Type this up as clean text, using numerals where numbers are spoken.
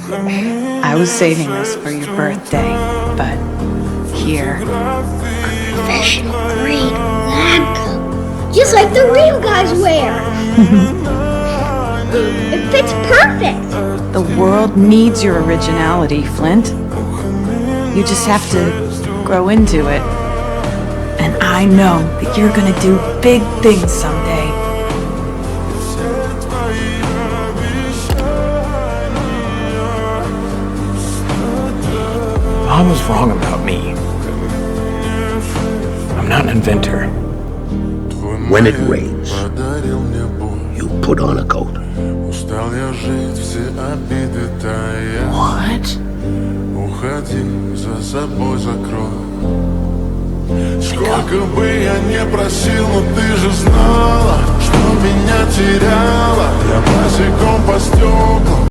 I was saving this for your birthday, but here. Professional grade lab coat. Just like the real guys wear. It fits perfect. The world needs your originality, Flint. You just have to grow into it. And I know that you're gonna do big things someday. Mom was wrong about me. I'm not an inventor. When it rains, you put on a coat. What? Уходи, за собой закрой. Сколько бы я не просил, но ты же знала, что меня теряла. Я босиком по стеклам.